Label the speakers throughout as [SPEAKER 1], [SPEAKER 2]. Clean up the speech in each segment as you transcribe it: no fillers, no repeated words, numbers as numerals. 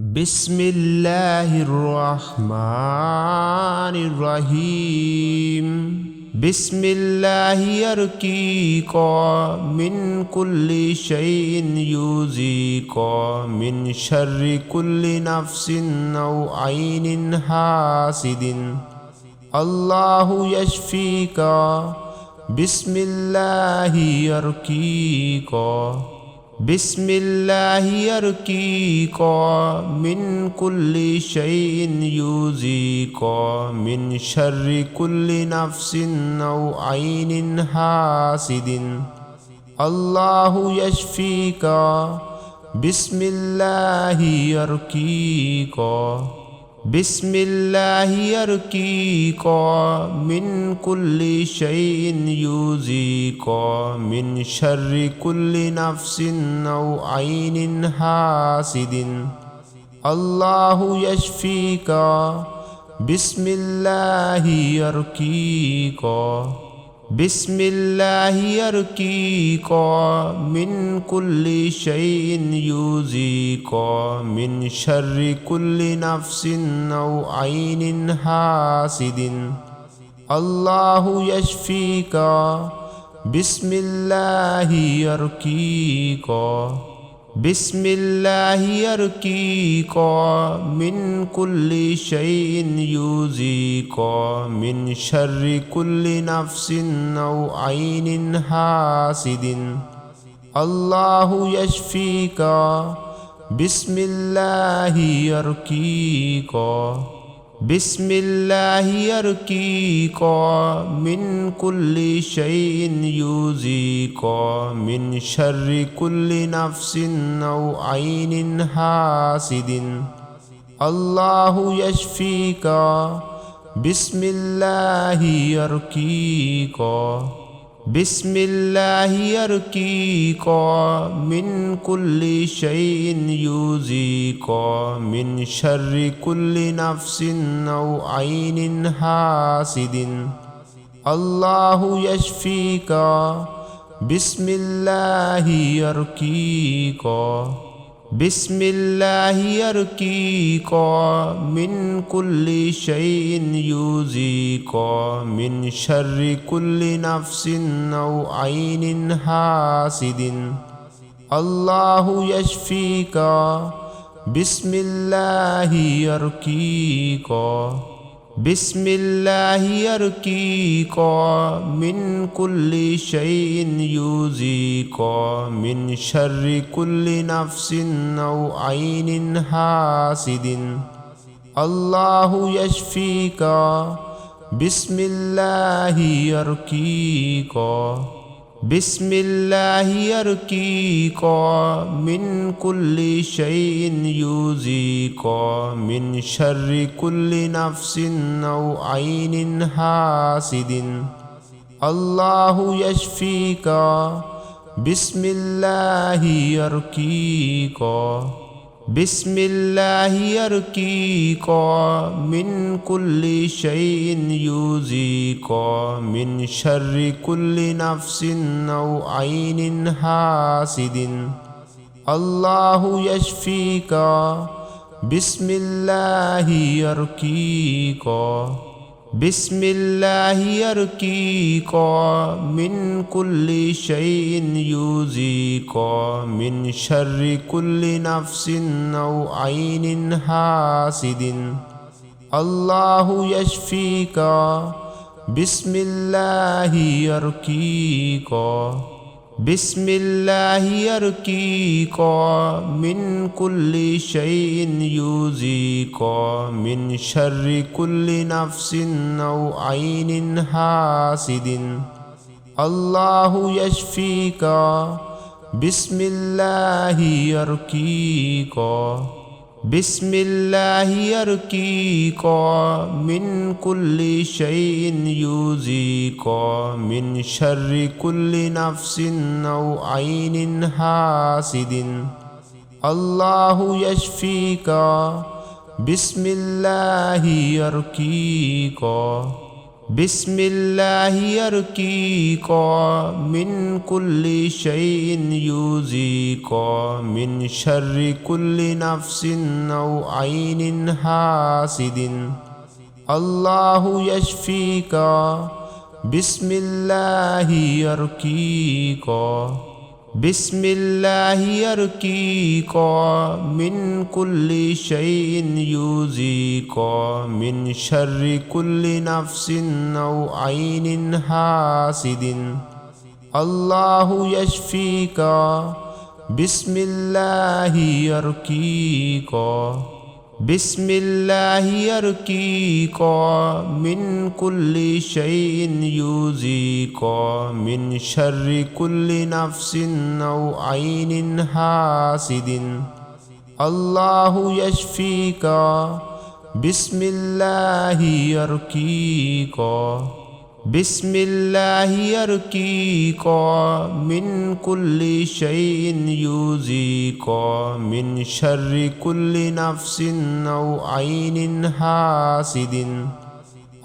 [SPEAKER 1] بسم الله الرحمن الرحيم بسم الله يرقيك من كل شيء يؤذيك من شر كل نفس أو عين حاسد الله يشفيك بسم الله يرقيك بسم الله يرقيك من كل شيء يؤذيك من شر كل نفس أو عين حاسد الله يشفيك بسم الله يرقيك بسم الله يرقيك من كل شيء يؤذيك من شر كل نفس أو عين حاسد الله يشفيك بسم الله يرقيك بسم الله يرقيك من كل شيء يؤذيك من شر كل نفس أو عين حاسد الله يشفيك بسم الله يرقيك بسم الله يرقيك من كل شيء يؤذيك من شر كل نفس أو عين حاسد الله يشفيك بسم الله يرقيك بسم الله يرقيك من كل شيء يؤذيك من شر كل نفس أو عين حاسد الله يشفيك بسم الله يرقيك بسم الله يرقيك من كل شيء يؤذيك من شر كل نفس أو عين حاسد الله يشفيك بسم الله يرقيك بسم الله يرقيك من كل شيء يؤذيك من شر كل نفس أو عين حاسد الله يشفيك بسم الله يرقيك بسم الله يرقيك من كل شيء يؤذيك من شر كل نفس أو عين حاسد الله يشفيك بسم الله يرقيك بسم الله يرقيك من كل شيء يؤذيك من شر كل نفس أو عين حاسد الله يشفيك بسم الله يرقيك بسم الله يرقيك من كل شيء يؤذيك من شر كل نفس أو عين حاسد الله يشفيك بسم الله يرقيك بسم الله يرقيك من كل شيء يؤذيك من شر كل نفس أو عين حاسد الله يشفيك بسم الله يرقيك بسم الله يرقيك من كل شيء يؤذيك من شر كل نفس أو عين حاسد الله يشفيك بسم الله يرقيك بسم الله يرقيك من كل شيء يؤذيك من شر كل نفس أو عين حاسد الله يشفيك بسم الله يرقيك بسم الله يرقيك من كل شيء يؤذيك من شر كل نفس أو عين حاسد الله يشفيك بسم الله يرقيك بسم الله يرقيك من كل شيء يؤذيك من شر كل نفس أو عين حاسد الله يشفيك بسم الله يرقيك بسم الله يرقيك من كل شيء يؤذيك من شر كل نفس أو عين حاسد الله يشفيك بسم الله يرقيك بسم الله يرقيك من كل شيء يؤذيك من شر كل نفس أو عين حاسد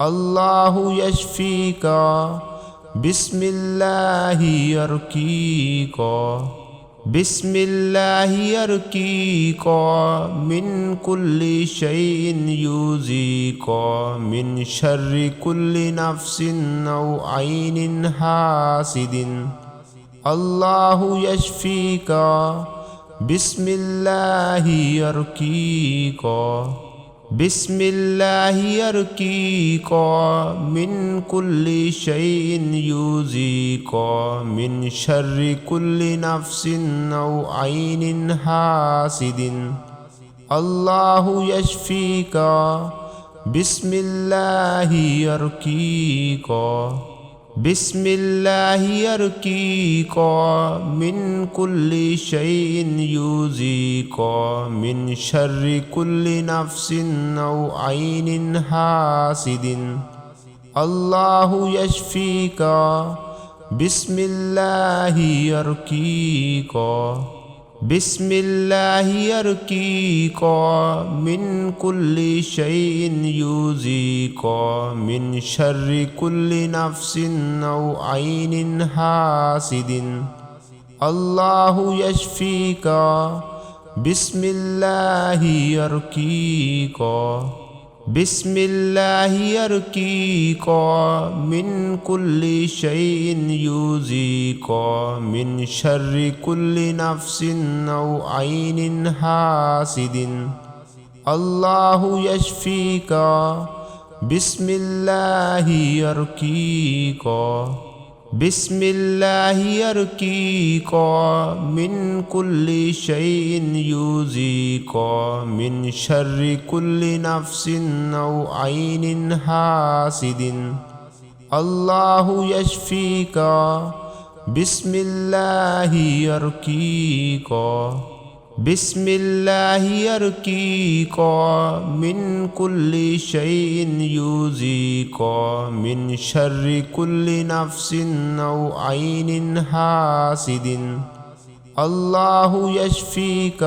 [SPEAKER 1] الله يشفيك بسم الله يرقيك بسم الله يرقيك من كل شيء يؤذيك من شر كل نفس أو عين حاسد الله يشفيك بسم الله يرقيك بسم الله يرقيك من كل شيء يؤذيك من شر كل نفس أو عين حاسد الله يشفيك بسم الله يرقيك بسم الله يرقيك من كل شيء يؤذيك من شر كل نفس أو عين حاسد الله يشفيك بسم الله يرقيك بسم الله يرقيك من كل شيء يؤذيك من شر كل نفس أو عين حاسد الله يشفيك بسم الله يرقيك بسم الله يرقيك من كل شيء يؤذيك من شر كل نفس أو عين حاسد الله يشفيك بسم الله يرقيك بسم الله يرقيك من كل شيء يؤذيك من شر كل نفس أو عين حاسد الله يشفيك بسم الله يرقيك بسم الله يرقيك من كل شيء يؤذيك من شر كل نفس أو عين حاسد الله يشفيك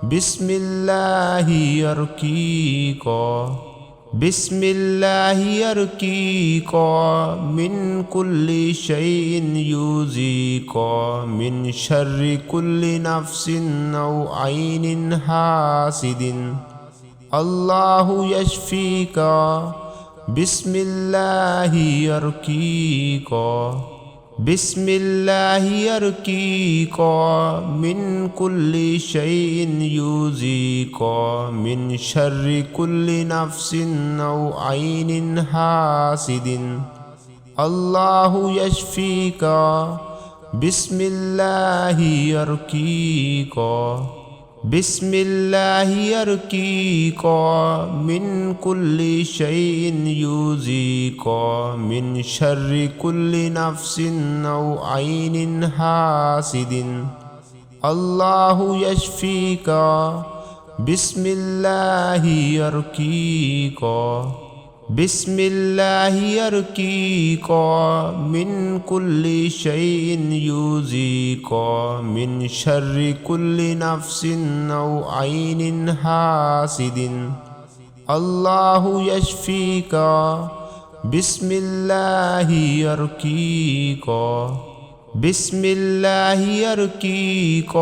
[SPEAKER 1] بسم الله يرقيك بسم الله يرقيك من كل شيء يؤذيك من شر كل نفس أو عين حاسد الله يشفيك بسم الله يرقيك بسم الله يرقيك من كل شيء يؤذيك من شر كل نفس أو عين حاسد الله يشفيك بسم الله يرقيك بسم الله يرقيك من كل شيء يؤذيك من شر كل نفس أو عين حاسد الله يشفيك بسم الله يرقيك بسم الله يرقيك من كل شيء يؤذيك من شر كل نفس أو عين حاسد الله يشفيك بسم الله يرقيك بسم الله يرقيك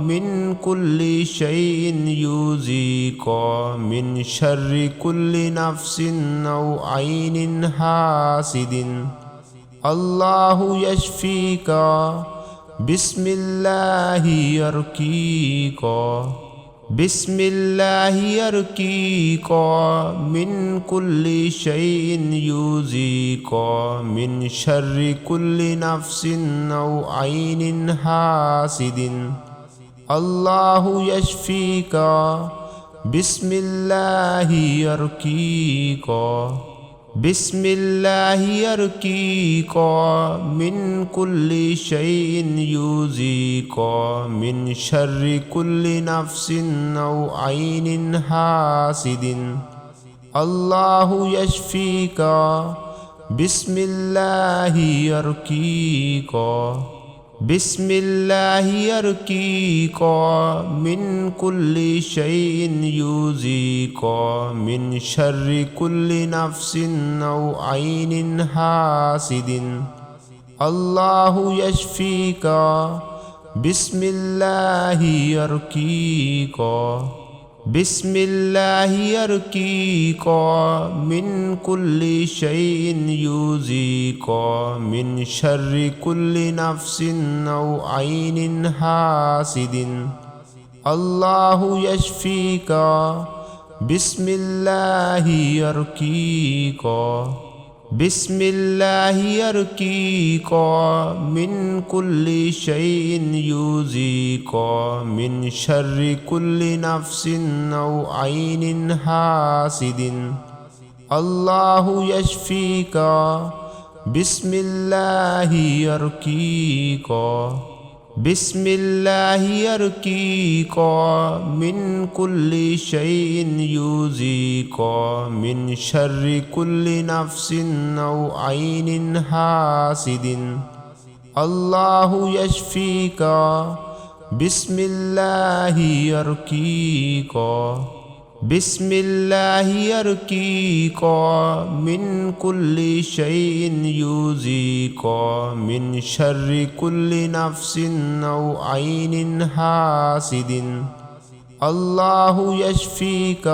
[SPEAKER 1] من كل شيء يؤذيك من شر كل نفس أو عين حاسد الله يشفيك بسم الله يرقيك بسم الله يرقيك من كل شيء يؤذيك من شر كل نفس أو عين حاسد الله يشفيك بسم الله يرقيك بسم الله يرقيك من كل شيء يؤذيك من شر كل نفس أو عين حاسد الله يشفيك بسم الله يرقيك بسم الله يرقيك من كل شيء يؤذيك من شر كل نفس أو عين حاسد الله يشفيك بسم الله يرقيك بسم الله يرقيك من كل شيء يؤذيك من شر كل نفس أو عين حاسد الله يشفيك بسم الله يرقيك بسم الله يرقيك من كل شيء يؤذيك من شر كل نفس أو عين حاسد الله يشفيك بسم الله يرقيك بسم الله يرقيك من كل شيء يؤذيك من شر كل نفس أو عين حاسد الله يشفيك بسم الله يرقيك بسم الله يرقيك من كل شيء يؤذيك من شر كل نفس أو عين حاسد الله يشفيك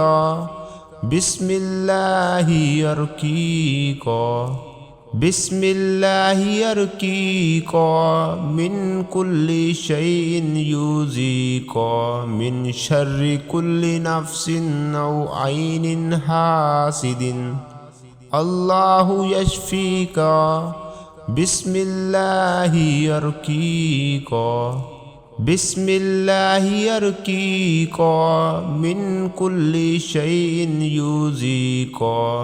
[SPEAKER 1] بسم الله يرقيك بسم الله يرقيك من كل شيء يؤذيك من شر كل نفس أو عين حاسد الله يشفيك بسم الله يرقيك بسم الله يرقيك من كل شيء يؤذيك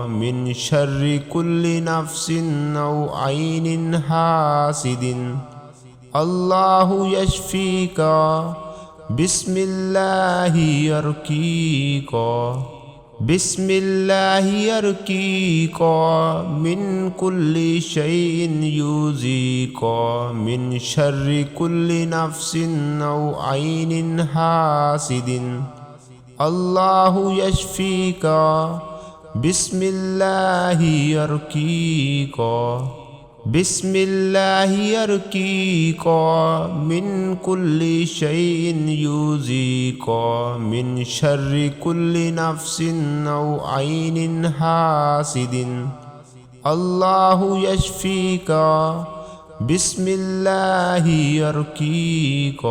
[SPEAKER 1] من شر كل نفس أو عين حاسد الله يشفيك بسم الله يرقيك بسم الله يرقيك من كل شيء يؤذيك من شر كل نفس أو عين حاسد الله يشفيك بسم الله يرقيك بسم الله يرقيك من كل شيء يؤذيك من شر كل نفس أو عين حاسد الله يشفيك بسم الله يرقيك